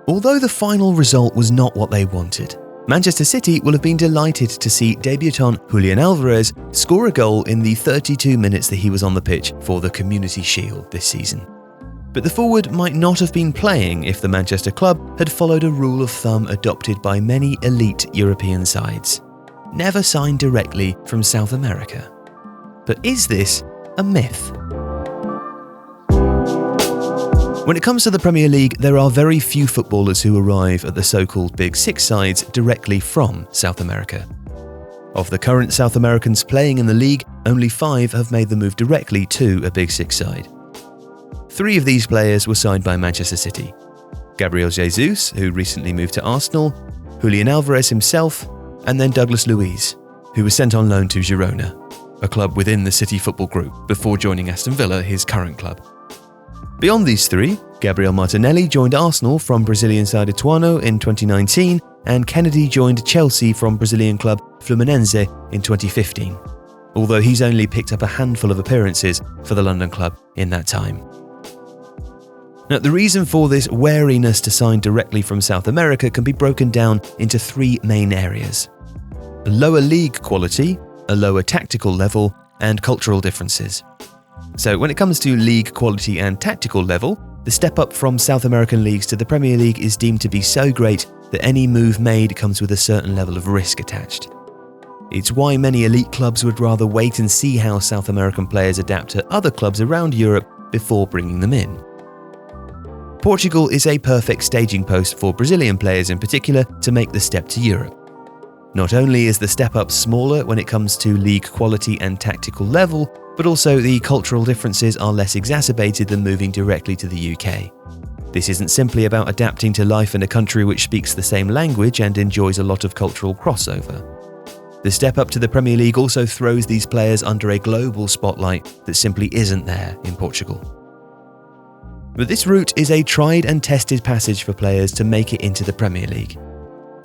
Although the final result was not what they wanted, Manchester City will have been delighted to see debutant Julian Alvarez score a goal in the 32 minutes that he was on the pitch for the Community Shield this season. But the forward might not have been playing if the Manchester club had followed a rule of thumb adopted by many elite European sides: never sign directly from South America. But is this a myth? When it comes to the Premier League, there are very few footballers who arrive at the so-called Big Six sides directly from South America. Of the current South Americans playing in the league, only 5 have made the move directly to a Big Six side. 3 of these players were signed by Manchester City: Gabriel Jesus, who recently moved to Arsenal, Julian Alvarez himself, and then Douglas Luiz, who was sent on loan to Girona, a club within the City Football Group, before joining Aston Villa, his current club. Beyond these 3, Gabriel Martinelli joined Arsenal from Brazilian side Ituano in 2019, and Kennedy joined Chelsea from Brazilian club Fluminense in 2015, although he's only picked up a handful of appearances for the London club in that time. Now, the reason for this wariness to sign directly from South America can be broken down into 3 main areas: a lower league quality, a lower tactical level, and cultural differences. So when it comes to league quality and tactical level, the step up from South American leagues to the Premier League is deemed to be so great that any move made comes with a certain level of risk attached. It's why many elite clubs would rather wait and see how South American players adapt to other clubs around Europe before bringing them in. Portugal is a perfect staging post for Brazilian players in particular to make the step to Europe. Not only is the step up smaller when it comes to league quality and tactical level, but also the cultural differences are less exacerbated than moving directly to the UK. This isn't simply about adapting to life in a country which speaks the same language and enjoys a lot of cultural crossover. The step up to the Premier League also throws these players under a global spotlight that simply isn't there in Portugal. But this route is a tried and tested passage for players to make it into the Premier League.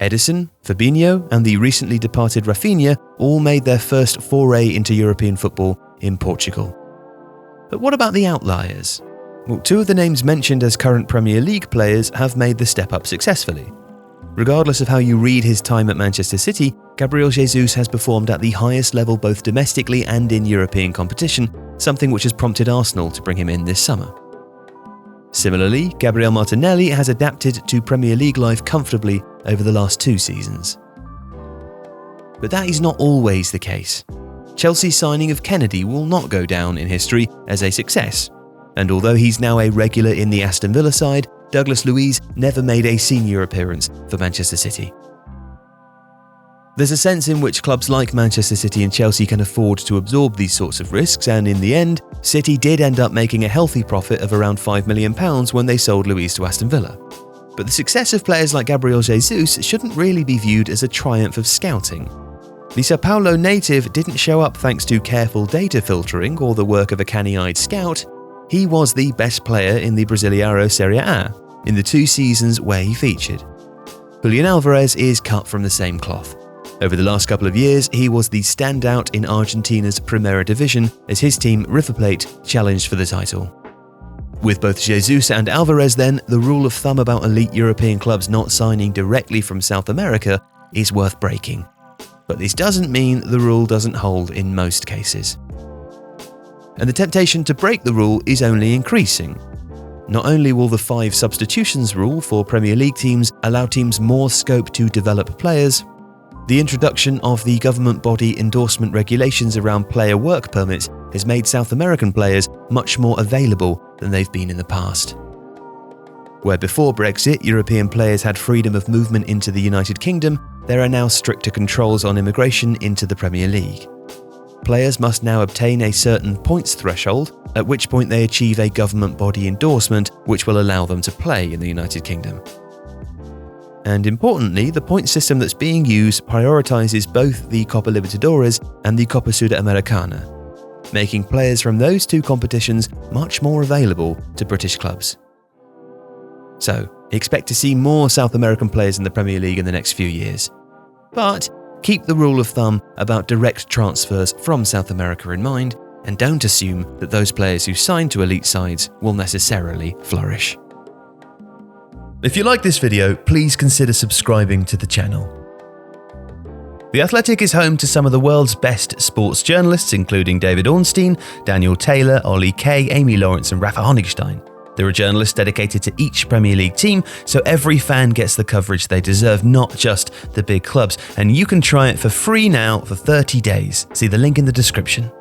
Edison, Fabinho, and the recently departed Rafinha all made their first foray into European football in Portugal. But what about the outliers? Well, 2 of the names mentioned as current Premier League players have made the step up successfully. Regardless of how you read his time at Manchester City, Gabriel Jesus has performed at the highest level both domestically and in European competition, something which has prompted Arsenal to bring him in this summer. Similarly, Gabriel Martinelli has adapted to Premier League life comfortably over the last 2 seasons. But that is not always the case. Chelsea's signing of Kennedy will not go down in history as a success, and although he's now a regular in the Aston Villa side, Douglas Luiz never made a senior appearance for Manchester City. There's a sense in which clubs like Manchester City and Chelsea can afford to absorb these sorts of risks, and in the end, City did end up making a healthy profit of around £5 million when they sold Luiz to Aston Villa. But the success of players like Gabriel Jesus shouldn't really be viewed as a triumph of scouting. The Sao Paulo native didn't show up thanks to careful data filtering or the work of a canny-eyed scout. He was the best player in the Brasileiro Serie A in the 2 seasons where he featured. Julian Alvarez is cut from the same cloth. Over the last couple of years, he was the standout in Argentina's Primera Division as his team, River Plate, challenged for the title. With both Jesus and Alvarez then, the rule of thumb about elite European clubs not signing directly from South America is worth breaking. But this doesn't mean the rule doesn't hold in most cases. And the temptation to break the rule is only increasing. Not only will the 5 substitutions rule for Premier League teams allow teams more scope to develop players, the introduction of the government body endorsement regulations around player work permits has made South American players much more available than they've been in the past. Where before Brexit, European players had freedom of movement into the United Kingdom, there are now stricter controls on immigration into the Premier League. Players must now obtain a certain points threshold, at which point they achieve a government body endorsement which will allow them to play in the United Kingdom. And importantly, the point system that's being used prioritises both the Copa Libertadores and the Copa Sudamericana, making players from those 2 competitions much more available to British clubs. So, expect to see more South American players in the Premier League in the next few years. But keep the rule of thumb about direct transfers from South America in mind, and don't assume that those players who sign to elite sides will necessarily flourish. If you like this video, please consider subscribing to the channel. The Athletic is home to some of the world's best sports journalists, including David Ornstein, Daniel Taylor, Ollie Kay, Amy Lawrence and Rafa Honigstein. There are journalists dedicated to each Premier League team, so every fan gets the coverage they deserve, not just the big clubs. And you can try it for free now for 30 days. See the link in the description.